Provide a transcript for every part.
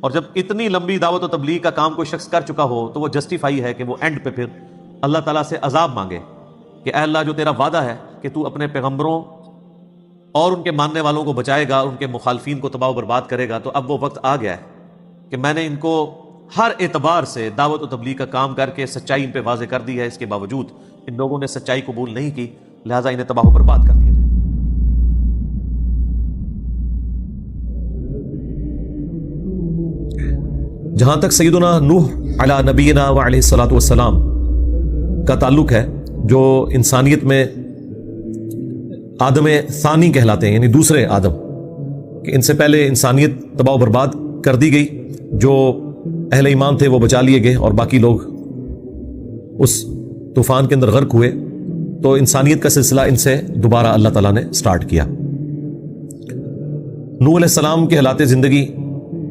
اور جب اتنی لمبی دعوت و تبلیغ کا کام کوئی شخص کر چکا ہو تو وہ جسٹیفائی ہے کہ وہ اینڈ پہ پھر اللہ تعالیٰ سے عذاب مانگے کہ اے اللہ جو تیرا وعدہ ہے کہ تو اپنے پیغمبروں اور ان کے ماننے والوں کو بچائے گا، ان کے مخالفین کو تباہ و برباد کرے گا، تو اب وہ وقت آ گیا ہے کہ میں نے ان کو ہر اعتبار سے دعوت و تبلیغ کا کام کر کے سچائی ان پہ واضح کر دی ہے، اس کے باوجود ان لوگوں نے سچائی قبول نہیں کی، لہٰذا انہیں تباہ و برباد کر دیا جائے۔ جہاں تک سیدنا نوح علی نبینا و علیہ الصلوۃ والسلام کا تعلق ہے، جو انسانیت میں آدم ثانی کہلاتے ہیں، یعنی دوسرے آدم، کہ ان سے پہلے انسانیت تباہ و برباد کر دی گئی، جو اہل ایمان تھے وہ بچا لیے گئے اور باقی لوگ اس طوفان کے اندر غرق ہوئے، تو انسانیت کا سلسلہ ان سے دوبارہ اللہ تعالیٰ نے سٹارٹ کیا۔ نوح علیہ السلام کے حالات زندگی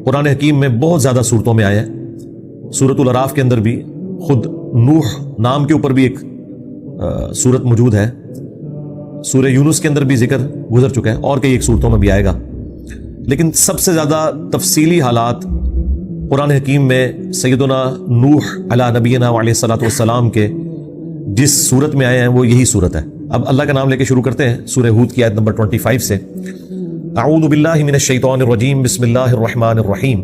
قرآن حکیم میں بہت زیادہ صورتوں میں آیا ہے۔ سورۃ الاعراف کے اندر بھی خود نوح نام کے اوپر بھی ایک سورت موجود ہے، سورہ یونس کے اندر بھی ذکر گزر چکا ہے، اور کئی ایک صورتوں میں بھی آئے گا، لیکن سب سے زیادہ تفصیلی حالات قرآن حکیم میں سیدنا نوح علی نبینا علیہ الصلوۃ والسلام کے جس صورت میں آئے ہیں وہ یہی صورت ہے۔ اب اللہ کا نام لے کے شروع کرتے ہیں سورہ ہود کی آیت نمبر 25 سے۔ اعوذ باللہ من الشیطان الرجیم، بسم اللہ الرحمن الرحیم۔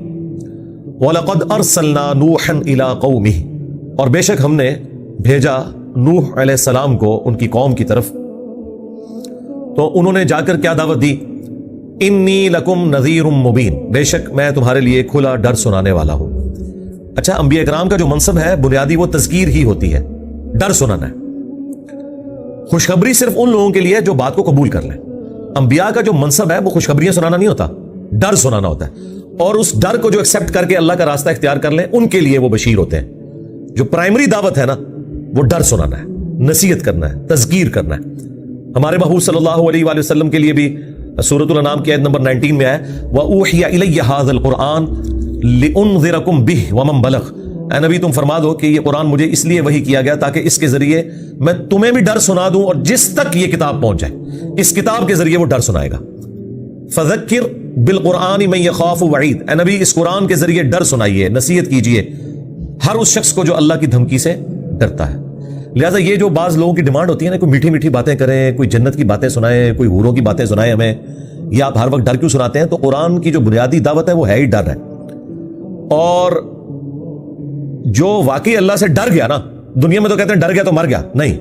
وَلَقَدْ أَرْسَلْنَا نُوحًا إِلَىٰ قَوْمِهِ، اور بے شک ہم نے بھیجا نوح علیہ السلام کو ان کی قوم کی طرف، تو انہوں نے جا کر کیا دعوت دی؟ انی لکم نذیر مبین، بے شک میں تمہارے لیے کھلا ڈر سنانے والا ہوں۔ اچھا، انبیاء کرام کا جو منصب ہے بنیادی وہ تذکیر ہی ہوتی ہے، ڈر سنانا ہے۔ خوشخبری صرف ان لوگوں کے لیے جو بات کو قبول کر لیں۔ انبیاء کا جو منصب ہے وہ خوشخبریاں سنانا نہیں ہوتا، ڈر سنانا ہوتا ہے، اور اس ڈر کو جو ایکسیپٹ کر کے اللہ کا راستہ اختیار کر لیں ان کے لیے وہ بشیر ہوتے ہیں۔ جو پرائمری دعوت ہے نا وہ ڈر سنانا ہے، نصیحت کرنا ہے، تذکیر کرنا ہے۔ ہمارے محبوب صلی اللہ علیہ وآلہ وسلم کے لیے بھی سورۃ الانعام کی آیت نمبر 19 میں ہے وَأُوحِيَ إِلَيَّ هَذَا الْقُرْآنُ لِأُنذِرَكُم بِهِ وَمَن بَلَغَ، اے نبی تم فرما دو کہ یہ قرآن مجھے اس لیے وحی کیا گیا تاکہ اس کے ذریعے میں تمہیں بھی ڈر سنا دوں، اور جس تک یہ کتاب پہنچ جائے اس کتاب کے ذریعے وہ ڈر سنائے گا۔ فَذَكِّرْ بِالْقُرْآنِ مَن يَخَافُ وَعِيدٍ، اے نبی اس قرآن کے ذریعے ڈر سنائیے، نصیحت کیجئے ہر اس شخص کو جو اللہ کی دھمکی سے ڈرتا ہے۔ لہٰذا یہ جو بعض لوگوں کی ڈیمانڈ ہوتی ہے نا، کوئی میٹھی میٹھی باتیں کریں، کوئی جنت کی باتیں سنائیں، کوئی حوروں کی باتیں سنائیں ہمیں، یا آپ ہر وقت ڈر کیوں سناتے ہیں؟ تو قرآن کی جو بنیادی دعوت ہے وہ ہے ہی ڈر ہے، اور جو واقعی اللہ سے ڈر گیا نا، دنیا میں تو کہتے ہیں ڈر گیا تو مر گیا، نہیں،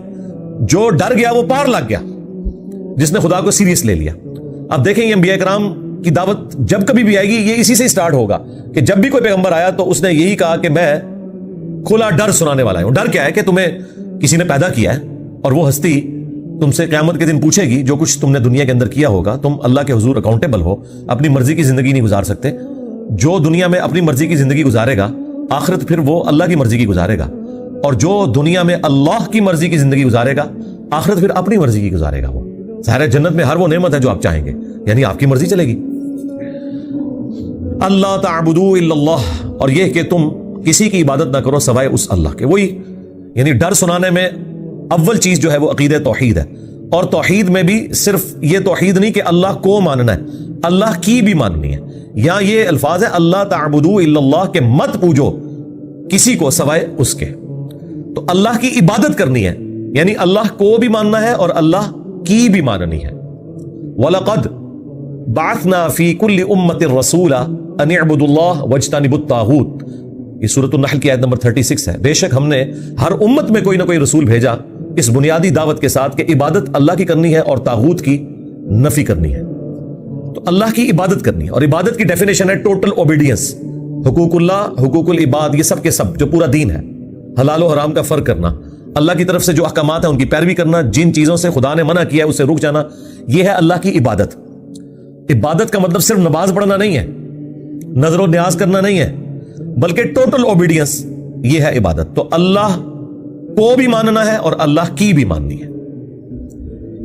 جو ڈر گیا وہ پار لگ گیا، جس نے خدا کو سیریس لے لیا۔ اب دیکھیں یہ انبیاء کرام کی دعوت جب کبھی بھی آئے گی یہ اسی سے سٹارٹ ہوگا کہ جب بھی کوئی پیغمبر آیا تو اس نے یہی کہا کہ میں کھلا ڈر سنانے والا ہوں۔ ڈر کیا ہے؟ کہ تمہیں کسی نے پیدا کیا ہے اور وہ ہستی تم سے قیامت کے دن پوچھے گی جو کچھ تم نے دنیا کے اندر کیا ہوگا، تم اللہ کے حضور اکاؤنٹیبل ہو، اپنی مرضی کی زندگی نہیں گزار سکتے۔ جو دنیا میں اپنی مرضی کی زندگی گزارے گا آخرت پھر وہ اللہ کی مرضی کی گزارے گا، اور جو دنیا میں اللہ کی مرضی کی زندگی گزارے گا آخرت پھر اپنی مرضی کی گزارے گا۔ وہ ظاہر ہے جنت میں ہر وہ نعمت ہے جو آپ چاہیں گے، یعنی آپ کی مرضی چلے گی۔ اللہ تعبدوا الا اللہ، اور یہ کہ تم کسی کی عبادت نہ کرو سوائے اس اللہ کے۔ وہی یعنی ڈر سنانے میں اول چیز جو ہے وہ عقیدہ توحید ہے، اور توحید میں بھی صرف یہ توحید نہیں کہ اللہ کو ماننا ہے، اللہ کی بھی ماننی ہے۔ یہاں یہ الفاظ ہے اللہ تعبدوا الا اللہ، کہ مت پوجو کسی کو سوائے اس کے، تو اللہ کی عبادت کرنی ہے، یعنی اللہ کو بھی ماننا ہے اور اللہ کی بھی ماننی ہے۔ وَلَقَدْ بَعَثْنَا فِي كُلِّ أُمَّةٍ رَسُولًا أَنِ اعْبُدُوا اللَّهَ وَاجْتَنِبُوا الطَّاغُوتَ، یہ سورۃ النحل کی آیت نمبر 36 ہے۔ بے شک ہم نے ہر امت میں کوئی نہ کوئی رسول بھیجا اس بنیادی دعوت کے ساتھ کہ عبادت اللہ کی کرنی ہے اور طاغوت کی نفی کرنی ہے۔ تو اللہ کی عبادت کرنی ہے، اور عبادت کی ڈیفینیشن ہے ٹوٹل اوبیڈینس، حقوق اللہ، حقوق العباد، یہ سب کے سب جو پورا دین ہے، حلال و حرام کا فرق کرنا، اللہ کی طرف سے جو احکامات ہیں ان کی پیروی کرنا، جن چیزوں سے خدا نے منع کیا ہے اسے رک جانا، یہ ہے اللہ کی عبادت۔ عبادت کا مطلب صرف نماز پڑھنا نہیں ہے، نظر و نیاز کرنا نہیں ہے، بلکہ ٹوٹل اوبیڈینس یہ ہے عبادت۔ تو اللہ کو بھی ماننا ہے اور اللہ کی بھی ماننی ہے۔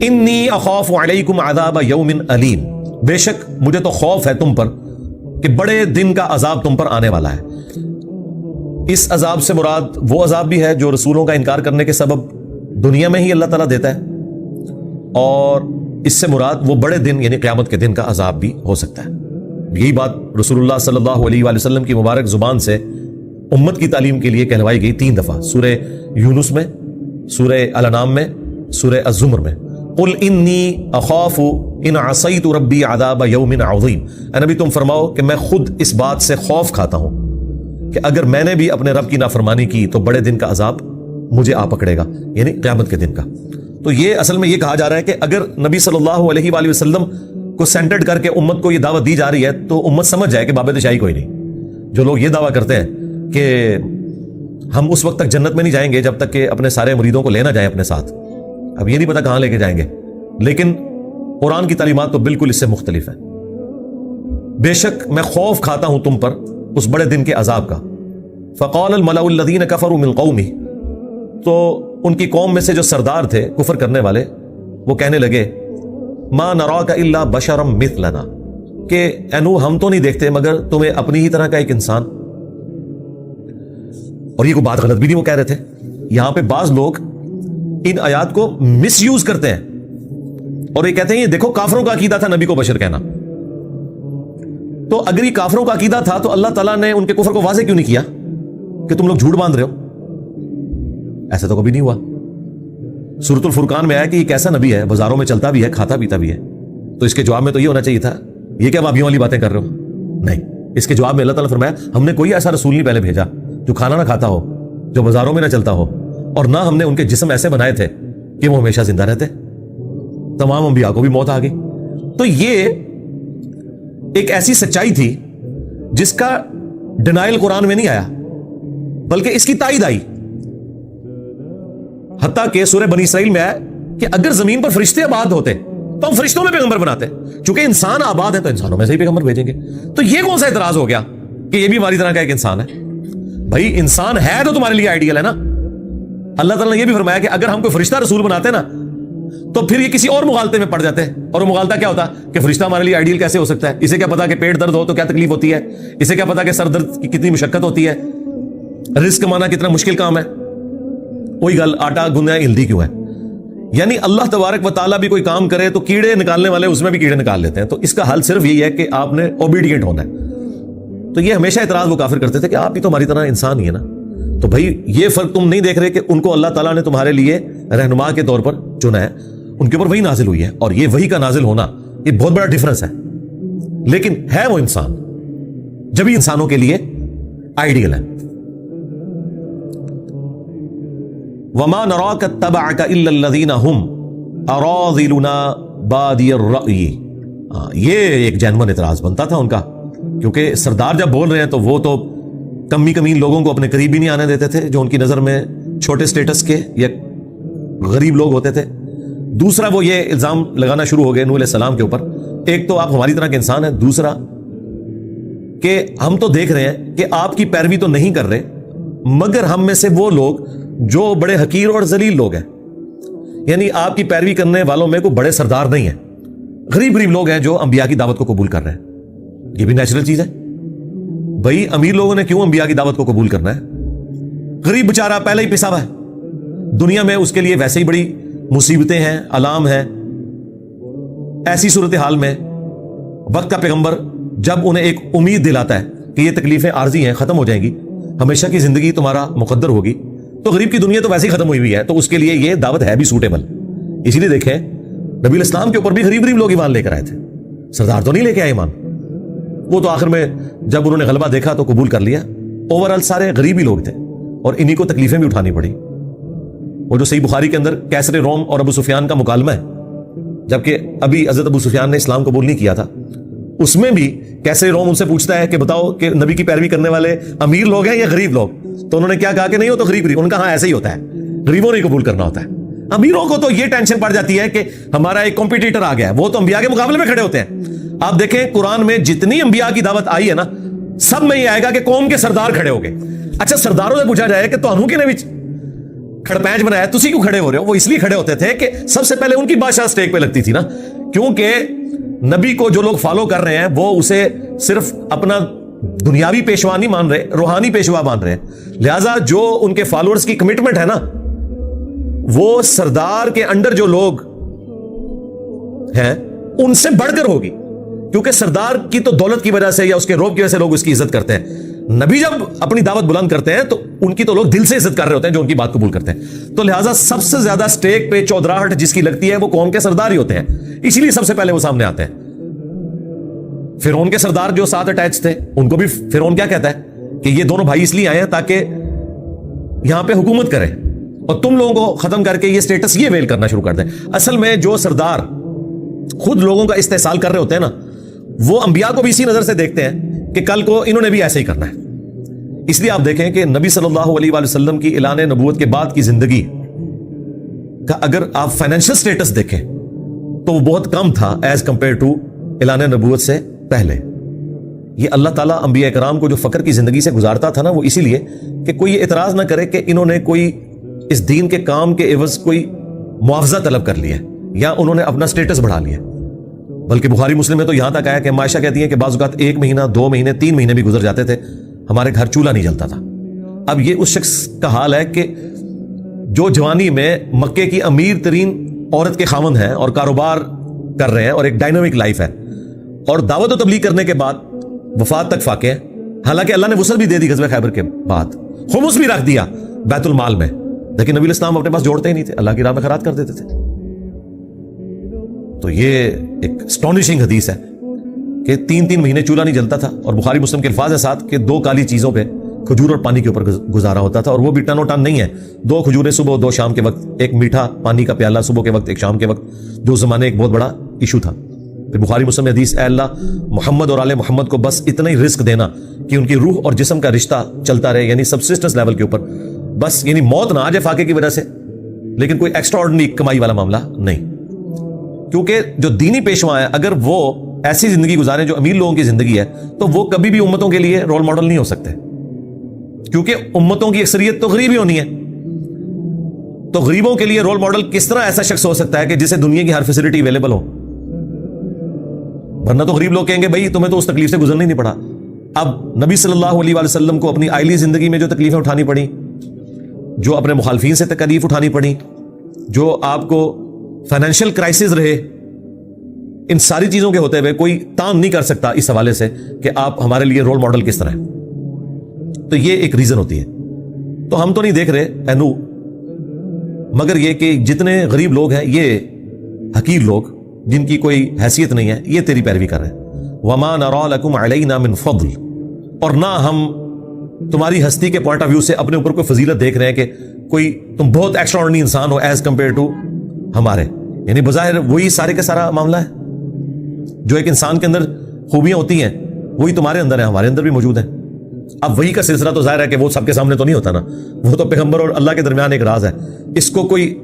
انی اخاف علیکم عذاب یوم علیم، بے شک مجھے تو خوف ہے تم پر کہ بڑے دن کا عذاب تم پر آنے والا ہے۔ اس عذاب سے مراد وہ عذاب بھی ہے جو رسولوں کا انکار کرنے کے سبب دنیا میں ہی اللہ تعالیٰ دیتا ہے، اور اس سے مراد وہ بڑے دن یعنی قیامت کے دن کا عذاب بھی ہو سکتا ہے۔ یہی بات رسول اللہ صلی اللہ علیہ وآلہ وسلم کی مبارک زبان سے امت کی تعلیم کے لیے کہلوائی گئی 3 دفعہ، سورہ یونس میں، سورہ الانعام میں، سورہ الزمر میں۔ قل انی اخاف ان عصیت ربی عذاب یوم عظیم، اے نبی تم فرماؤ کہ میں خود اس بات سے خوف کھاتا ہوں کہ اگر میں نے بھی اپنے رب کی نافرمانی کی تو بڑے دن کا عذاب مجھے آ پکڑے گا، یعنی قیامت کے دن کا۔ تو یہ اصل میں یہ کہا جا رہا ہے کہ اگر نبی صلی اللہ علیہ وآلہ وسلم کو سینٹرڈ کر کے امت کو یہ دعوت دی جا رہی ہے تو امت سمجھ جائے کہ بابت شاہی کوئی نہیں۔ جو لوگ یہ دعویٰ کرتے ہیں کہ ہم اس وقت تک جنت میں نہیں جائیں گے جب تک کہ اپنے سارے مریدوں کو لینا جائیں اپنے ساتھ، اب یہ نہیں پتا کہاں لے کے جائیں گے، لیکن قرآن کی تعلیمات تو بالکل اس سے مختلف ہیں۔ بے شک میں خوف کھاتا ہوں تم پر اس بڑے دن کے عذاب کا۔ فقال الملأ الذین کفروا من قومہ، تو ان کی قوم میں سے جو سردار تھے کفر کرنے والے، وہ کہنے لگے ما نراک الا بشرا مثلنا، کہ اے نوح ہم تو نہیں دیکھتے مگر تمہیں اپنی ہی طرح کا ایک انسان۔ اور یہ کوئی بات غلط بھی نہیں وہ کہہ رہے تھے۔ یہاں پہ بعض لوگ ان آیات کو مس یوز کرتے ہیں اور یہ کہتے ہیں یہ دیکھو کافروں کا عقیدہ تھا نبی کو بشر کہنا، تو اگر یہ کافروں کا عقیدہ تھا تو اللہ تعالیٰ نے ان کے کفر کو واضح کیوں نہیں کیا کہ تم لوگ جھوٹ باندھ رہے ہو؟ ایسا تو کبھی نہیں ہوا۔ سورۃ الفرقان میں آیا کہ یہ کیسا نبی ہے، بازاروں میں چلتا بھی ہے، کھاتا پیتا بھی ہے، تو اس کے جواب میں تو یہ ہونا چاہیے تھا یہ کیا بابیوں والی باتیں کر رہے ہو؟ نہیں، اس کے جواب میں اللہ تعالیٰ نے فرمایا ہم نے کوئی ایسا رسول نہیں پہلے بھیجا جو کھانا نہ کھاتا ہو، جو بازاروں میں نہ چلتا ہو، اور نہ ہم نے ان کے جسم ایسے بنائے تھے کہ وہ ہمیشہ زندہ رہتے۔ تمام انبیاء کو بھی موت آ گئی۔ تو یہ ایک ایسی سچائی تھی جس کا ڈینائل قرآن میں نہیں آیا بلکہ اس کی تائید آئی، حتیٰ کہ سورہ بنی اسرائیل میں آیا کہ اگر زمین پر فرشتے آباد ہوتے تو ہم فرشتوں میں پیغمبر بناتے، چونکہ انسان آباد ہے تو انسانوں میں سے ہی پیغمبر بھیجیں گے۔ تو یہ کون سا اعتراض ہو گیا کہ یہ بھی ہماری طرح کا ایک انسان ہے؟ بھائی انسان ہے تو تمہارے لیے آئیڈیل ہے نا۔ اللہ تعالیٰ نے یہ بھی فرمایا کہ اگر ہم کوئی فرشتہ رسول بناتے نا تو پھر یہ کسی اور مغالطے میں پڑ جاتے، اور وہ مغالطہ کیا ہوتا کہ فرشتہ ہمارے لیے آئیڈیل کیسے ہو سکتا ہے؟ اسے کیا پتا کہ پیٹ درد ہو تو کیا تکلیف ہوتی ہے، اسے کیا پتا کہ سر درد کی کتنی مشقت ہوتی ہے، رزق کمانا کتنا مشکل کام ہے۔ وہی گل آٹا گوندنا ہلدی کیوں ہے؟ یعنی اللہ تبارک و تعالیٰ بھی کوئی کام کرے تو کیڑے نکالنے والے اس میں بھی کیڑے نکال لیتے ہیں۔ تو اس کا حل صرف یہی ہے کہ آپ نے اوبیڈینٹ ہونا ہے۔ تو یہ ہمیشہ اعتراض وہ کافر کرتے تھے کہ آپ بھی تو ہماری طرح انسان ہی ہے نا۔ تو بھائی یہ فرق تم نہیں دیکھ رہے کہ ان کو اللہ تعالیٰ نے تمہارے لیے رہنما کے طور پر چنا ہے، ان کے اوپر وہی نازل ہوئی ہے، اور یہ وہی کا نازل ہونا یہ بہت بڑا ڈفرنس ہے، لیکن ہے وہ انسان، جبھی انسانوں کے لیے آئیڈیل ہے۔ وما نراک اتبعک الا الذین هم اراذلنا بادی الرأی، یہ ایک جینون اعتراض بنتا تھا ان کا، کیونکہ سردار جب بول رہے ہیں تو وہ تو کمی کمین لوگوں کو اپنے قریب بھی نہیں آنے دیتے تھے جو ان کی نظر میں چھوٹے سٹیٹس کے یا غریب لوگ ہوتے تھے۔ دوسرا وہ یہ الزام لگانا شروع ہو گئے نوح علیہ السلام کے اوپر، ایک تو آپ ہماری طرح کے انسان ہیں، دوسرا کہ ہم تو دیکھ رہے ہیں کہ آپ کی پیروی تو نہیں کر رہے مگر ہم میں سے وہ لوگ جو بڑے حقیر اور ذلیل لوگ ہیں، یعنی آپ کی پیروی کرنے والوں میں کوئی بڑے سردار نہیں ہیں، غریب غریب لوگ ہیں جو انبیاء کی دعوت کو قبول کر رہے ہیں۔ یہ بھی نیچرل چیز ہے بھائی، امیر لوگوں نے کیوں انبیاء کی دعوت کو قبول کرنا ہے؟ غریب بیچارہ پہلے ہی پسا ہوا ہے دنیا میں، اس کے لیے ویسے ہی بڑی مصیبتیں ہیں، علام ہیں۔ ایسی صورتحال میں وقت کا پیغمبر جب انہیں ایک امید دلاتا ہے کہ یہ تکلیفیں عارضی ہیں، ختم ہو جائیں گی، ہمیشہ کی زندگی تمہارا مقدر ہوگی، تو غریب کی دنیا تو ویسے ہی ختم ہوئی ہوئی ہے، تو اس کے لیے یہ دعوت ہے بھی سوٹیبل۔ اسی لیے دیکھیں نبی الاسلام کے اوپر بھی غریب غریب لوگ ایمان لے کر آئے تھے، سردار تو نہیں لے کے آئے ایمان، وہ تو آخر میں جب انہوں نے غلبہ دیکھا تو قبول کر لیا۔ اوورآل سارے غریب ہی لوگ تھے اور انہی کو تکلیفیں بھی اٹھانی پڑی۔ وہ جو صحیح بخاری کے اندر کیسر روم اور ابو سفیان کا مکالمہ ہے، جبکہ ابھی حضرت ابو سفیان نے اسلام قبول نہیں کیا تھا، اس میں بھی کیسر روم ان سے پوچھتا ہے کہ بتاؤ کہ نبی کی پیروی کرنے والے امیر لوگ ہیں یا غریب لوگ؟ تو انہوں نے کیا کہا کہ نہیں، ہو تو غریب غریب۔ ان کا ہاں ایسا ہی ہوتا ہے، غریبوں نے قبول کرنا ہوتا ہے، امیروں کو تو یہ ٹینشن پڑ جاتی ہے کہ ہمارا ایک کمپیٹیٹر آ گیا ہے، وہ تو انبیاء کے مقابلے میں کھڑے ہوتے ہیں۔ آپ دیکھیں قرآن میں جتنی انبیاء کی دعوت آئی ہے نا، سب میں یہ آئے گا کہ قوم کے سردار کھڑے ہو گئے۔ اچھا سرداروں سے پوچھا جائے کہ تانوں کے نے وچ کھڑپینچ بنایا، تسی کیوں کھڑے ہو رہے ہو؟ وہ اس لیے کھڑے ہوتے تھے کہ سب سے پہلے ان کی بادشاہ سٹیک پہ لگتی تھی نا، کیونکہ نبی کو جو لوگ فالو کر رہے ہیں وہ اسے صرف اپنا دنیاوی پیشوا نہیں مان رہے، روحانی پیشوا مان رہے ہیں، لہٰذا جو ان کے فالوورز کی کمٹمنٹ ہے نا، وہ سردار کے انڈر جو لوگ ہیں ان سے بڑھ کر ہوگی، کیونکہ سردار کی تو دولت کی وجہ سے یا اس کے روب کی وجہ سے لوگ اس کی عزت کرتے ہیں. نبی جب اپنی دعوت بلند کرتے ہیں تو ان کی تو لوگ دل سے عزت کر رہے ہوتے ہیں جو ان کی بات قبول کرتے ہیں. تو لہٰذا سب سے زیادہ سٹیک پہ چودراہٹ جس کی لگتی ہے وہ قوم کے سردار ہی ہوتے ہیں, اسی لیے سب سے پہلے وہ سامنے آتے ہیں. فرعون کے سردار جو ساتھ اٹیچ تھے ان کو بھی فرعون کیا کہتا ہے کہ یہ دونوں بھائی اس لیے آئے ہیں تاکہ یہاں پہ حکومت کریں اور تم لوگوں کو ختم کر کے یہ سٹیٹس یہ ویل کرنا شروع کر دیں. اصل میں جو سردار خود لوگوں کا استحصال کر رہے ہوتے ہیں نا, وہ انبیاء کو بھی اسی نظر سے دیکھتے ہیں کہ کل کو انہوں نے بھی ایسے ہی کرنا ہے. اس لیے آپ دیکھیں کہ نبی صلی اللہ علیہ وآلہ وسلم کی اعلان نبوت کے بعد کی زندگی کا اگر آپ فائنینشل سٹیٹس دیکھیں تو وہ بہت کم تھا ایز کمپیئر ٹو اعلان نبوت سے پہلے. یہ اللہ تعالیٰ انبیاء کرام کو جو فقر کی زندگی سے گزارتا تھا نا, وہ اسی لیے کہ کوئی یہ اعتراض نہ کرے کہ انہوں نے کوئی اس دین کے کام کے عوض کوئی معاوضہ طلب کر لیا یا انہوں نے اپنا سٹیٹس بڑھا لیا. بلکہ بخاری مسلم میں تو یہاں تک آیا کہ عائشہ کہتی ہیں کہ بعض اوقات 1 مہینہ 2 مہینے 3 مہینے بھی گزر جاتے تھے, ہمارے گھر چولہا نہیں جلتا تھا. اب یہ اس شخص کا حال ہے کہ جو جوانی میں مکے کی امیر ترین عورت کے خاوند ہیں اور کاروبار کر رہے ہیں اور ایک ڈائنامک لائف ہے, اور دعوت و تبلیغ کرنے کے بعد وفات تک فاقے ہیں. حالانکہ اللہ نے وسعت بھی دے دی غزوہ خیبر کے بعد, خمس بھی رکھ دیا بیت المال میں, لیکن نبی الاسلام اپنے پاس جوڑتے ہی نہیں تھے, اللہ کی راہ میں خیرات کر دیتے تھے. تو یہ ایک اسٹونشنگ حدیث ہے کہ 3 مہینے چولہا نہیں جلتا تھا, اور بخاری مسلم کے الفاظ ہیں ساتھ کہ 2 کالی چیزوں پہ کھجور اور پانی کے اوپر گزارا ہوتا تھا, اور وہ بھی ٹن و ٹن نہیں ہے, 2 کھجوریں صبح 2 شام کے وقت, ایک میٹھا پانی کا پیالہ صبح کے وقت ایک شام کے وقت, جو اس زمانے ایک بہت بڑا ایشو تھا. پھر بخاری مسلم حدیث, اے اللہ محمد اور آل محمد کو بس اتنا ہی رزق دینا کہ ان کی روح اور جسم کا رشتہ چلتا رہے, یعنی سبسسٹنس لیول کے اوپر, بس یعنی موت نہ آ جائے فاقے کی وجہ سے, لیکن کوئی ایکسٹرا آرڈنری کمائی والا معاملہ نہیں. کیونکہ جو دینی پیشوا ہے اگر وہ ایسی زندگی گزاریں جو امیر لوگوں کی زندگی ہے تو وہ کبھی بھی امتوں کے لیے رول ماڈل نہیں ہو سکتے, کیونکہ امتوں کی اکثریت تو غریب ہی ہونی ہے. تو غریبوں کے لیے رول ماڈل کس طرح ایسا شخص ہو سکتا ہے کہ جسے دنیا کی ہر فیسلٹی اویلیبل ہو, ورنہ تو غریب لوگ کہیں گے بھائی تمہیں تو اس تکلیف سے گزرنا ہی نہیں پڑا. اب نبی صلی اللہ علیہ وآلہ وسلم کو اپنی آئلی زندگی میں جو تکلیفیں اٹھانی پڑی, جو اپنے مخالفین سے تکلیف اٹھانی پڑی, جو آپ کو فائنینشیل کرائسس رہے, ان ساری چیزوں کے ہوتے ہوئے کوئی تان نہیں کر سکتا اس حوالے سے کہ آپ ہمارے لیے رول ماڈل کس طرح ہیں. تو یہ ایک ریزن ہوتی ہے. تو ہم تو نہیں دیکھ رہے اینو, مگر یہ کہ جتنے غریب لوگ ہیں, یہ حقیر لوگ جن کی کوئی حیثیت نہیں ہے, یہ تیری پیروی کر رہے ہیں. وَمَا نَرَى لَكُمْ عَلَيْنَا مِنْ فَضْلٍ, اور نہ ہم تمہاری ہستی کے پوائنٹ آف ویو سے اپنے اوپر کوئی فضیلت دیکھ رہے ہیں کہ کوئی تم بہت ایکسٹرا آرڈنری انسان ہو ایز کمپیئر ٹو ہمارے. یعنی بظاہر وہی سارے کا سارا معاملہ ہے, جو ایک انسان کے اندر خوبیاں ہوتی ہیں وہی تمہارے اندر ہیں, ہمارے اندر بھی موجود ہیں. اب وہی کا سلسلہ تو ظاہر ہے کہ وہ سب کے سامنے تو نہیں ہوتا نا, وہ تو پیغمبر اور اللہ کے درمیان ایک راز ہے, اس کو کوئی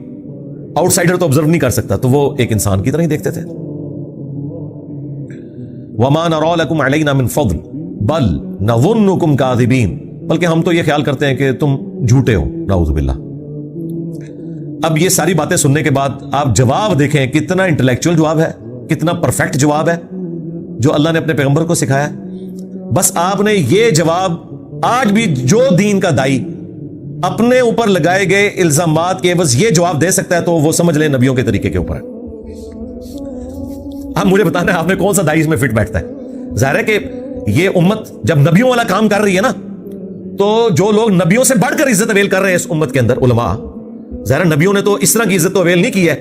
آؤٹ سائڈر تو آبزرو نہیں کر سکتا, تو وہ ایک انسان کی طرح ہی دیکھتے تھے. وَمَا نَرَى لَكُمْ عَلَيْنَا مِنْ فَضْلٍ بَلْ نَظُنُّكُمْ كَاذِبِينَ, بلکہ ہم تو یہ خیال کرتے ہیں کہ تم جھوٹے ہو, نعوذ باللہ. اب یہ ساری باتیں سننے کے بعد آپ جواب دیکھیں, کتنا انٹلیکچوئل جواب ہے, کتنا پرفیکٹ جواب ہے جو اللہ نے اپنے پیغمبر کو سکھایا. بس آپ نے یہ جواب آج بھی جو دین کا دائی اپنے اوپر لگائے گئے الزامات کے عوض یہ جواب دے سکتا ہے تو وہ سمجھ لیں نبیوں کے طریقے کے اوپر ہے. اب مجھے بتانا ہے آپ نے کون سا دائی اس میں فٹ بیٹھتا ہے. ظاہر ہے کہ یہ امت جب نبیوں والا کام کر رہی ہے نا, تو جو لوگ نبیوں سے بڑھ کر عزت اویل کر رہے ہیں اس امت کے اندر, علماء, ظاہر نبیوں نے تو اس طرح کی عزت تو اویل نہیں کی ہے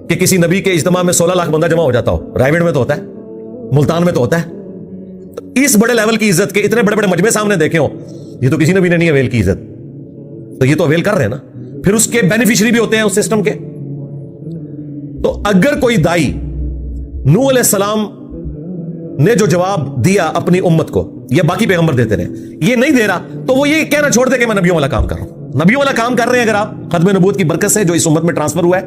کہ کسی نبی کے اجتماع میں 16 لاکھ بندہ جمع ہو جاتا ہو. رائیوڈ میں تو ہوتا ہے, ملتان میں تو ہوتا ہے. اس بڑے لیول کی عزت کے اتنے بڑے بڑے مجمع سامنے دیکھے ہو, یہ تو کسی نبی نے نہیں اویل کی عزت, تو یہ تو اویل کر رہے ہیں نا. پھر اس کے بینیفیشری بھی ہوتے ہیں اس سسٹم کے. تو اگر کوئی دائی نوح علیہ السلام نے جو جواب دیا اپنی امت کو, یا باقی پیغمبر دیتے رہے, یہ نہیں دے رہا تو وہ یہ کہنا چھوڑ دے کہ میں نبیوں والا کام کر رہا ہوں. نبیوں والا کام کر رہے ہیں اگر آپ ختم نبوت کی برکت سے جو اس امت میں ٹرانسفر ہوا ہے,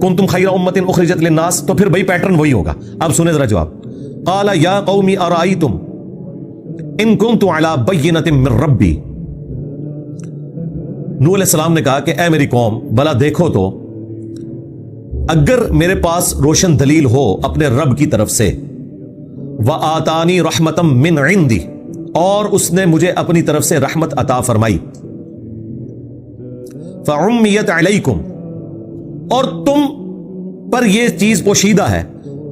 کنتم خیر امت اخرجت للناس, تو پھر وہی پیٹرن وہی ہوگا. اب سنیں ذرا جواب. قال یا قوم ارائیتم ان کنت علی بینۃ من ربی, نوح علیہ السلام نے کہا کہ اے میری قوم, بلا دیکھو تو اگر میرے پاس روشن دلیل ہو اپنے رب کی طرف سے, وآتانی رحمتا من عندی, اور اس نے مجھے اپنی طرف سے رحمت عطا فرمائی, فعمیت علیکم, اور تم پر یہ چیز پوشیدہ ہے,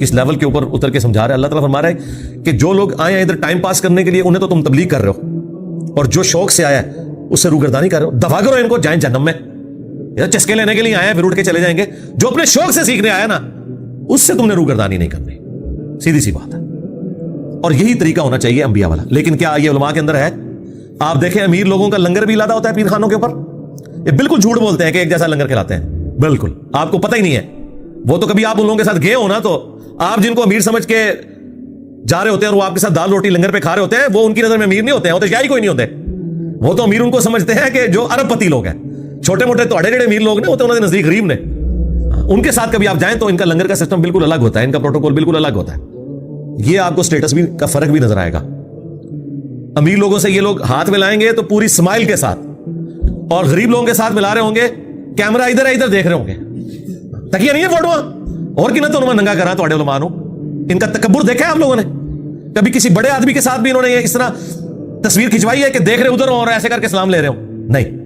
کس لیول کے اوپر اتر کے سمجھا رہا ہے. اللہ تعالیٰ فرما رہا ہے کہ جو لوگ آئے ہیں ادھر ٹائم پاس کرنے کے لیے انہیں تو تم تبلیغ کر رہے ہو, اور جو شوق سے آیا ہے اس سے روگردانی کر رہے ہو. دفع کرو ان کو, جائیں جہنم میں. چسکے لینے کے لیے آئے ہیں پھر اٹھ کے چلے جائیں گے. جو اپنے شوق سے سیکھنے آیا نا اس سے تم نے روگردانی نہیں کرنی, سیدھی سی بات ہے. اور یہی طریقہ ہونا چاہیے انبیاء والا. لیکن کیا یہ علماء کے اندر ہے؟ آپ دیکھیں امیر لوگوں کا لنگر بھی لادا ہوتا ہے پیر خانوں کے اوپر. یہ بالکل جھوٹ بولتے ہیں کہ ایک جیسا لنگر کھلاتے ہیں. بالکل آپ کو پتہ ہی نہیں ہے. وہ تو کبھی آپ ان لوگوں کے ساتھ گئے ہو نا, تو آپ جن کو امیر سمجھ کے جا رہے ہوتے ہیں اور وہ آپ کے ساتھ دال روٹی لنگر پہ کھا رہے ہوتے ہیں, وہ ان کی نظر میں امیر نہیں ہوتے ہیں, وہ تو شاید کوئی نہیں ہوتے. وہ تو امیر ان کو سمجھتے ہیں کہ جو ارب پتی لوگ ہیں. چھوٹے موٹے تو جڑے امیر لوگ نے وہ تو انہوں نے نزدیک غریب نے. ان کے ساتھ کبھی آپ جائیں تو ان کا لنگر کا سسٹم بالکل الگ ہوتا ہے, ان کا پروٹوکول بالکل الگ ہوتا ہے. یہ آپ کو سٹیٹس بھی کا فرق بھی نظر آئے گا. امیر لوگوں سے یہ لوگ ہاتھ ملائیں گے تو پوری اسمائل کے ساتھ, اور غریب لوگوں کے ساتھ ملا رہے ہوں گے, کیمرہ ادھر ادھر دیکھ رہے ہوں گے. تکیہ نہیں ہے فوٹو اور کی نہ تو انہوں ننگا کرا تو علماء نو. ان کا تکبر دیکھا ہے آپ لوگوں نے؟ کبھی کسی بڑے آدمی کے ساتھ بھی انہوں نے اس طرح تصویر کھنچوائی ہے کہ دیکھ رہے ادھر اور ایسے کر کے سلام لے رہے ہوں؟ نہیں.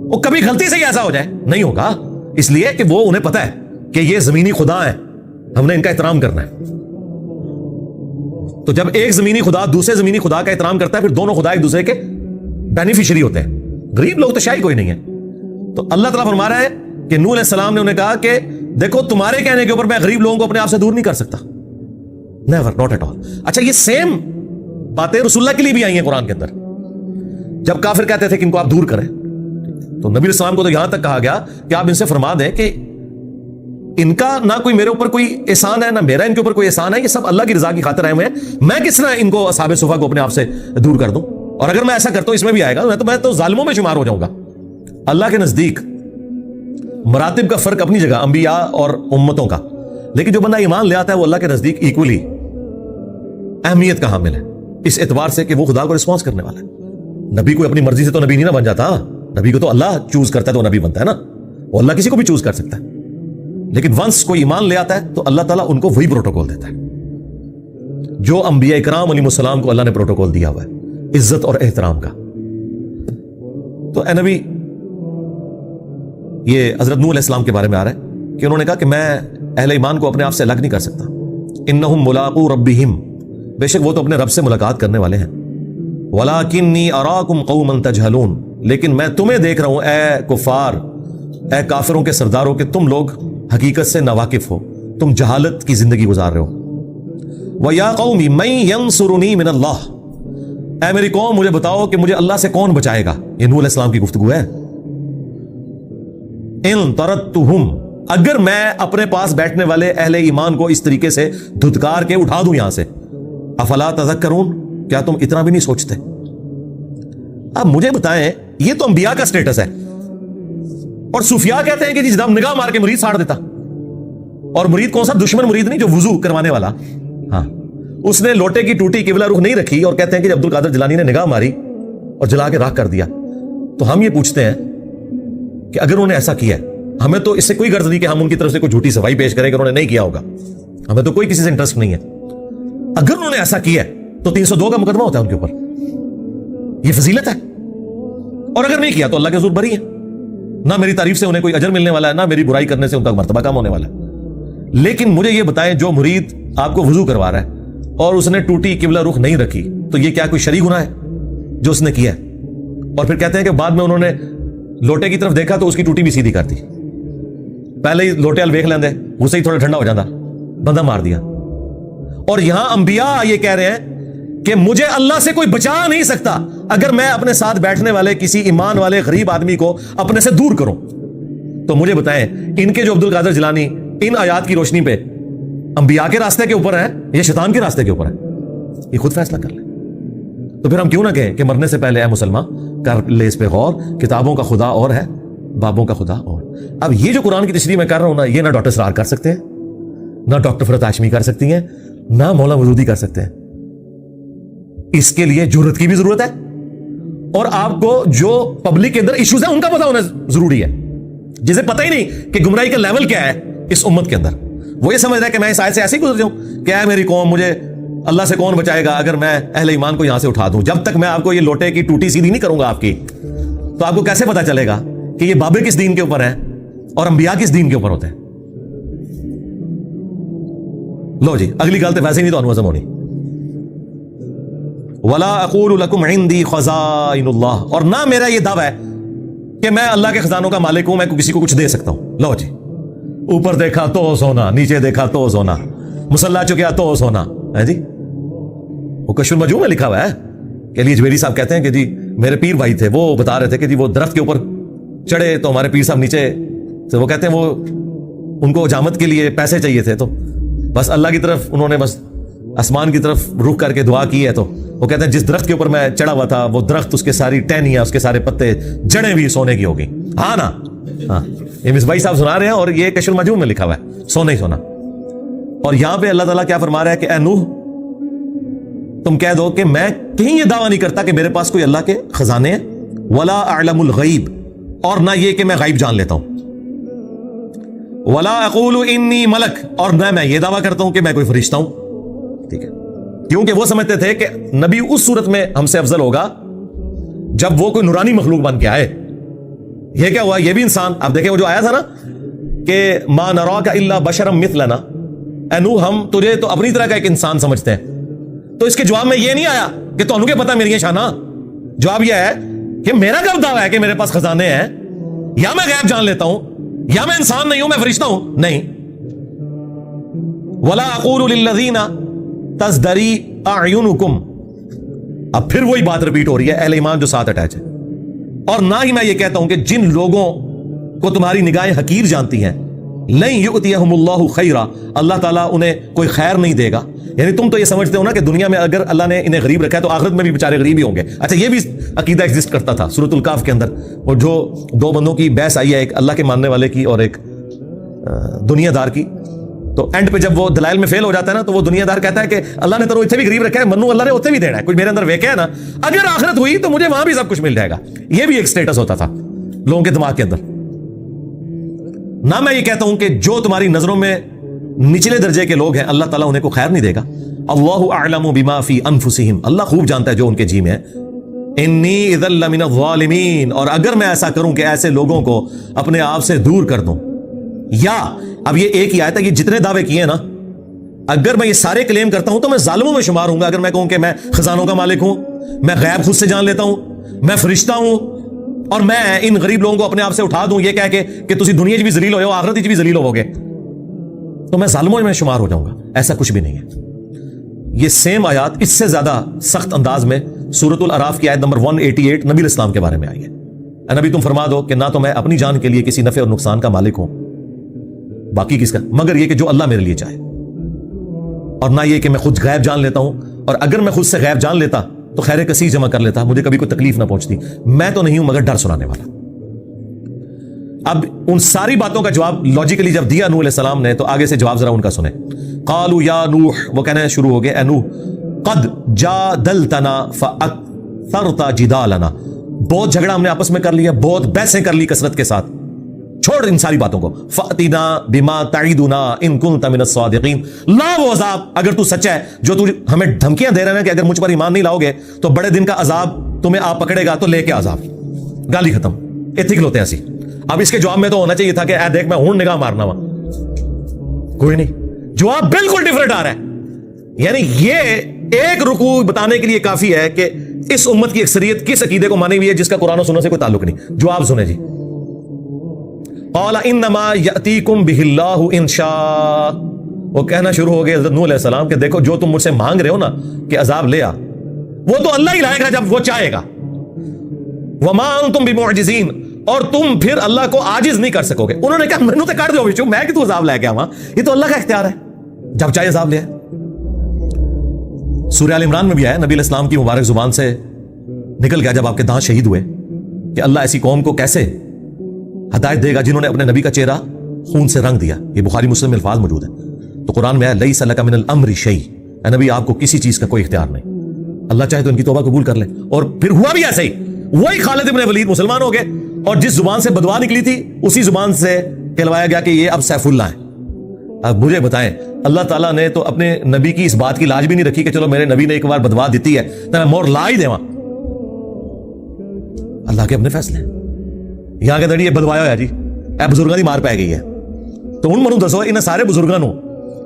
وہ کبھی غلطی سے ہی ایسا ہو جائے نہیں ہوگا, اس لیے کہ وہ انہیں پتا ہے کہ یہ زمینی خدا ہے, ہم نے ان کا احترام کرنا ہے. تو جب ایک زمینی خدا دوسرے زمینی خدا کا احترام کرتا ہے پھر دونوں خدا ایک دوسرے کے بینیفیشری ہوتے ہیں. غریب لوگ تو شاید کوئی نہیں ہے. تو اللہ تعالیٰ فرما رہا ہے کہ نوح علیہ السلام نے انہیں کہا کہ دیکھو تمہارے کہنے کے اوپر میں غریب لوگوں کو اپنے آپ سے دور نہیں کر سکتا. Never, not at all. اچھا یہ سیم باتیں رسول اللہ کے لیے بھی آئی ہیں قرآن کے اندر. جب کافر کہتے تھے کہ ان کو آپ دور کریں تو نبی علیہ السلام کو تو یہاں تک کہا گیا کہ آپ ان سے فرما دیں کہ ان کا نہ کوئی میرے اوپر کوئی احسان ہے نہ میرا ان کے اوپر کوئی احسان ہے, یہ سب اللہ کی رضا کی خاطر آئے ہوئے ہیں. میں کس طرح ان کو اصحاب صفا کو اپنے آپ سے دور کر دوں؟ اور اگر میں ایسا کرتا ہوں اس میں بھی آئے گا میں تو ظالموں میں شمار ہو جاؤں گا. اللہ کے نزدیک مراتب کا فرق اپنی جگہ انبیاء اور امتوں کا, لیکن جو بندہ ایمان لے آتا ہے وہ اللہ کے نزدیک ایکولی اہمیت کا حامل ہے, اس اعتبار سے کہ وہ خدا کو رسپانس کرنے والا ہے. نبی کوئی اپنی مرضی سے تو نبی نہیں نہ بن جاتا. نبی کو تو اللہ چوز کرتا ہے تو نبی بنتا ہے نا. وہ اللہ کسی کو بھی چوز کر سکتا ہے, لیکن ونس کوئی ایمان لے آتا ہے تو اللہ تعالیٰ ان کو وہی پروٹوکول دیتا ہے جو انبیاء اکرام علیہ السلام کو اللہ نے پروٹوکول دیا ہوا ہے عزت اور احترام کا. تو اے نبی, یہ حضرت نوح علیہ السلام کے بارے میں آ رہا ہے کہ انہوں نے کہا کہ میں اہل ایمان کو اپنے آپ سے الگ نہیں کر سکتا. انہم ملاقو ربہم, بے شک وہ تو اپنے رب سے ملاقات کرنے والے ہیں. ولکنی اراکم قوما تجہلون, لیکن میں تمہیں دیکھ رہا ہوں اے کفار, اے کافروں کے سرداروں, کہ تم لوگ حقیقت سے ناواقف ہو, تم جہالت کی زندگی گزار رہے ہو. وَيَا قَوْمِ مَن يَنصُرُنِي مِنَ اللَّهِ, اے میری قوم مجھے بتاؤ کہ مجھے اللہ سے کون بچائے گا. یہ نوح علیہ السلام کی گفتگو ہے. ان طردتہم, اگر میں اپنے پاس بیٹھنے والے اہل ایمان کو اس طریقے سے دھتکار کے اٹھا دوں یہاں سے, افلا تذکرون, کیا تم اتنا بھی نہیں سوچتے؟ اب مجھے بتائیں, یہ تو انبیاء کا سٹیٹس ہے, اور صوفیاء کہتے ہیں کہ جی جناب نگاہ مار کے مرید ساڑ دیتا. اور مرید کون سا؟ دشمن مرید نہیں, جو وضو کروانے والا. ہاں, اس نے لوٹے کی ٹوٹی قبلہ رخ نہیں رکھی, اور کہتے ہیں کہ عبد القادر جیلانی نے نگاہ ماری اور جلا کے راکھ کر دیا. تو ہم یہ پوچھتے ہیں کہ اگر انہوں نے ایسا کیا ہے, ہمیں تو اس سے کوئی غرض نہیں کہ ہم ان کی طرف سے کوئی جھوٹی صفائی پیش کریں کہ انہوں نے نہیں کیا ہوگا. ہمیں تو کوئی کسی سے انٹرسٹ نہیں ہے. اگر انہوں نے ایسا کیا ہے تو 302 کا مقدمہ ہوتا ہے ان کے اوپر. یہ فضیلت ہے. اور اگر نہیں کیا تو اللہ کے حضور بری ہے. نہ میری تعریف سے انہیں کوئی اجر ملنے والا ہے, نہ میری برائی کرنے سے ان کا مرتبہ کم ہونے والا ہے. لیکن مجھے یہ بتائیں, جو مرید آپ کو وضو کروا رہا ہے اور اس نے ٹوٹی قبلہ رخ نہیں رکھی, تو یہ کیا کوئی شرعی گناہ ہے جو اس نے کیا ہے؟ اور پھر کہتے ہیں کہ بعد میں انہوں نے لوٹے کی طرف دیکھا تو اس کی ٹوٹی بھی سیدھی کر دی. پہلے ہی لوٹے وال ویکھ لیندے, غصے ہی تھوڑا ٹھنڈا ہو جاتا, بندہ مار دیا. اور یہاں انبیاء یہ کہہ رہے ہیں کہ مجھے اللہ سے کوئی بچا نہیں سکتا اگر میں اپنے ساتھ بیٹھنے والے کسی ایمان والے غریب آدمی کو اپنے سے دور کروں. تو مجھے بتائیں, ان کے جو عبد القادر جیلانی ان آیات کی روشنی پہ انبیاء کے راستے کے اوپر ہیں یا شیطان کے راستے کے اوپر ہیں, یہ خود فیصلہ کر لیں. تو پھر ہم کیوں نہ کہیں کہ مرنے سے پہلے اے مسلمان کر لے اس پہ غور, کتابوں کا خدا اور ہے, بابوں کا خدا اور. اب یہ جو قرآن کی تشریح میں کر رہا ہوں نا, یہ نہ ڈاکٹر سرار کر سکتے ہیں, نہ ڈاکٹر فرحت ہاشمی کر سکتی ہیں, نہ مولانا مودودی کر سکتے ہیں. اس کے لیے جرت کی بھی ضرورت ہے, اور آپ کو جو پبلک کے اندر ایشوز ہیں ان کا پتہ ہونا ضروری ہے. جسے پتہ ہی نہیں کہ گمراہی کا لیول کیا ہے اس امت کے اندر, وہ یہ سمجھ رہا ہے کہ میں اس آیت سے ایسے ہی گزر جاؤں کہ اے میری قوم مجھے اللہ سے کون بچائے گا اگر میں اہل ایمان کو یہاں سے اٹھا دوں. جب تک میں آپ کو یہ لوٹے کی ٹوٹی سیدھی نہیں کروں گا آپ کی, تو آپ کو کیسے پتا چلے گا کہ یہ بابے کس دین کے اوپر ہیں اور انبیاء کس دین کے اوپر ہوتے ہیں؟ لو جی اگلی گل تو ویسے ہی نہیں تو ہزم ہونی. ولا اقول لکم عندی خزائن اللہ, اور نہ میرا یہ دعویٰ ہے کہ میں اللہ کے خزانوں کا مالک ہوں, میں کسی کو کچھ دے سکتا ہوں. لو جی, اوپر دیکھا تو سونا, نیچے دیکھا تو سونا, مسلح چکیا تو سونا ہے جی. وہ کشف المجموع میں لکھا ہوا ہے کہ علی اجمیری صاحب کہتے ہیں کہ جی میرے پیر بھائی تھے, وہ بتا رہے تھے کہ جی وہ درخت کے اوپر چڑھے تو ہمارے پیر صاحب نیچے سے, وہ کہتے ہیں وہ ان کو حجامت کے لیے پیسے چاہیے تھے, تو بس اللہ کی طرف انہوں نے بس آسمان کی طرف رخ کر کے دعا کی ہے. تو وہ کہتے ہیں جس درخت کے اوپر میں چڑھا ہوا تھا وہ درخت, اس کے ساری ٹہنیاں, اس کے سارے پتے, جڑیں بھی سونے کی ہوگی. ہاں نا, ہاں یہ مصباحی صاحب سنا رہے ہیں اور یہ کشف المجموع میں لکھا ہوا ہے, سونا ہی سونا. اور یہاں پہ اللہ تعالیٰ کیا فرما رہا ہے کہ اے نوح تم کہہ دو کہ میں کہیں یہ دعویٰ نہیں کرتا کہ میرے پاس کوئی اللہ کے خزانے ہیں, ولا اعلم الغیب, اور نہ یہ کہ میں غیب جان لیتا ہوں, ولا اقول انی ملک, اور نہ میں یہ دعویٰ کرتا ہوں کہ میں کوئی فرشتہ ہوں. ٹھیک ہے, کیونکہ وہ سمجھتے تھے کہ نبی اس صورت میں ہم سے افضل ہوگا جب وہ کوئی نورانی مخلوق بن کے آئے. یہ کیا ہوا, یہ بھی انسان. اب دیکھیں وہ جو آیا تھا نا کہ ما نراک الا بشرا مثلنا, اے نوح ہم تجھے تو اپنی طرح کا ایک انسان سمجھتے ہیں. تو اس کے جواب میں یہ نہیں آیا کہ تمہیں کیا پتا میری شانہ. جواب یہ ہے کہ میرا کب دعویٰ ہے کہ میرے پاس خزانے ہیں, یا میں غیب جان لیتا ہوں, یا میں انسان نہیں ہوں, میں فرشتہ ہوں. نہیں. ولا اقول للذین تزدری اعینکم, اب پھر وہی بات ریپیٹ ہو رہی ہے اہل ایمان جو ساتھ اٹیچ ہے. اور نہ ہی میں یہ کہتا ہوں کہ جن لوگوں کو تمہاری نگاہیں حقیر جانتی ہیں, لن یؤتیہم اللہ خیرا, اللہ تعالیٰ انہیں کوئی خیر نہیں دے گا. یعنی تم تو یہ سمجھتے ہو نا کہ دنیا میں اگر اللہ نے انہیں غریب رکھا ہے تو آخرت میں بھی بیچارے غریب ہی ہوں گے. اچھا یہ بھی عقیدہ ایگزسٹ کرتا تھا سورۃ الکاف کے اندر, اور جو دو بندوں کی بحث آئی ہے, ایک اللہ کے ماننے والے کی اور ایک دنیا دار کی. تو اینڈ پہ جب وہ دلائل میں فیل ہو جاتا ہے نا, تو وہ دنیا دار کہتا ہے کہ اللہ نے تو اتنے بھی غریب رکھا ہے, منو اللہ نے اتنے بھی دینا ہے, کچھ میرے اندر ویکیا ہے نا, اگر آخرت ہوئی تو مجھے وہاں بھی سب کچھ مل جائے گا. یہ بھی ایک سٹیٹس ہوتا تھا لوگوں کے دماغ کے اندر. نہ میں یہ کہتا ہوں کہ جو تمہاری نظروں میں نچلے درجے کے لوگ ہیں اللہ تعالیٰ انہیں کو خیر نہیں دے گا. اللہ اعلم بما فی انفسہم, اللہ خوب جانتا ہے جو ان کے جی میں ہے. انی اذا لمن الظالمین, اور اگر میں ایسا کروں کہ ایسے لوگوں کو اپنے آپ سے دور کر دوں. یا اب یہ ایک ہی آیت ہے, یہ جتنے دعوے کیے ہیں نا, اگر میں یہ سارے کلیم کرتا ہوں تو میں ظالموں میں شمار ہوں گا. اگر میں کہوں کہ میں خزانوں کا مالک ہوں, میں غیب خود سے جان لیتا ہوں, میں فرشتہ ہوں, اور میں ان غریب لوگوں کو اپنے آپ سے اٹھا دوں یہ کہہ کے کہ تسی دنیا بھی ذلیل ہو آخرت بھی ذلیل ہوگے, تو میں ظالموں میں شمار ہو جاؤں گا. ایسا کچھ بھی نہیں ہے. یہ سیم آیات اس سے زیادہ سخت انداز میں سورۃ الاعراف کی آیت نمبر 188 نبی الاسلام کے بارے میں آئی ہے. اے نبی تم فرما دو کہ نہ تو میں اپنی جان کے لیے کسی نفع اور نقصان کا مالک ہوں, باقی کس کا, مگر یہ کہ جو اللہ میرے لیے چاہے, اور نہ یہ کہ میں خود غیب جان لیتا ہوں, اور اگر میں خود سے غیب جان لیتا تو خیر کثیر جمع کر لیتا, مجھے کبھی کوئی تکلیف نہ پہنچتی. میں تو نہیں ہوں مگر ڈر سنانے والا. اب ان ساری باتوں کا جواب لاجیکلی جب دیا نوح علیہ السلام نے, تو آگے سے جواب ذرا ان کا سنیں. قالوا یا نوح, وہ کہنے شروع ہو گئے اے نوح, قد جادلتنا فاکثرت جدالنا, بہت جھگڑا ہم نے آپس میں کر لیا, بہت بحثیں کر لی کثرت کے ساتھ, چھوڑ ان ساری باتوں کو. فاتنا بما تعیدنا ان کنت من الصادقین, لا وہ عذاب اگر تو سچا ہے جو تو ہمیں دھمکیاں دے رہا ہے کہ اگر مجھ پر ایمان نہیں لاؤ گے تو بڑے دن کا عذاب تمہیں آپ پکڑے گا, تو لے کے عذاب. گالی ختم, ایتھک لوتے ایسی. اب اس کے جواب میں تو ہونا چاہیے تھا کہ اے دیکھ میں ہوں نگاہ مارنا وا, کوئی نہیں. جواب بالکل ڈیفرنٹ آ رہا ہے. یعنی یہ ایک رکوع بتانے کے لیے کافی ہے کہ اس امت کی اکثریت کس عقیدے کو مانی ہوئی ہے جس کا قرآن و سنت سے کوئی تعلق نہیں. جواب سنیں جی. قال انما یاتیکم بہ اللہ ان شاء, وہ کہنا شروع ہو گئے حضرت نوح علیہ السلام کہ دیکھو جو تم مجھ سے مانگ رہے ہو نا کہ عذاب لے آ, وہ تو اللہ ہی لائے گا جب وہ چاہے گا. وما انتم بمعجزین, اور تم پھر اللہ کو عاجز نہیں کر سکو گے. انہوں نے کہا مینوں تے کر دیو وچوں, میں کہ تو عذاب لے کے آواں, یہ تو اللہ کا اختیار ہے, جب چاہے عذاب لے آئے. سورہ آل عمران میں بھی آیا, نبی علیہ السلام کی مبارک زبان سے نکل گیا جب آپ کے دانت شہید ہوئے, کہ اللہ ایسی قوم کو کیسے ہدایت دے گا جنہوں نے اپنے نبی کا چہرہ خون سے رنگ دیا. یہ بخاری مسلم میں الفاظ موجود ہیں. تو قرآن میں آیا لیس لک من الامر شیء, اے نبی آپ کو کسی چیز کا کوئی اختیار نہیں, اللہ چاہے تو ان کی توبہ قبول کر لے. اور پھر ہوا بھی ایسے ہی, وہی خالد ابن ولید مسلمان ہو گئے, اور جس زبان سے بدوا نکلی تھی اسی زبان سے کہلوایا گیا کہ یہ اب سیف اللہ ہے. اب مجھے بتائیں, اللہ تعالیٰ نے تو اپنے نبی کی اس بات کی لاج بھی نہیں رکھی کہ چلو میرے نبی نے ایک بار بدوا دیتی ہے تو میں مور لا ہی دے. اللہ کے اپنے فیصلے ہیں. یہاں کے دڑی یہ بدوایا ہوا جی, اے بزرگاں دی مار پی گئی ہے, تو ہن منوں دسو انہاں سارے بزرگاں نو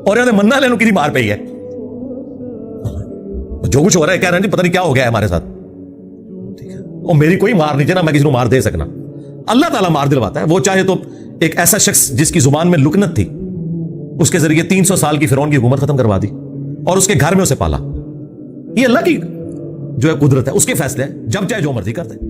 اور انہوں نے مننا لینو کی مار پئی ہے. جو کچھ ہو رہا ہے کہہ رہے ہیں جی پتہ نہیں کیا ہو گیا ہے ہمارے ساتھ. ٹھیک ہے, اور میری کوئی مار نہیں چاہنا, میں کسی کو مار دے سکنا. اللہ تعالیٰ مار دلواتا ہے. وہ چاہے تو ایک ایسا شخص جس کی زبان میں لکنت تھی, اس کے ذریعے 300 سال کی فرعون کی حکومت ختم کروا دی اور اس کے گھر میں اسے پالا. یہ اللہ کی جو ہے قدرت ہے, اس کے فیصلے ہیں, جب چاہے جو مرضی کرتے ہیں.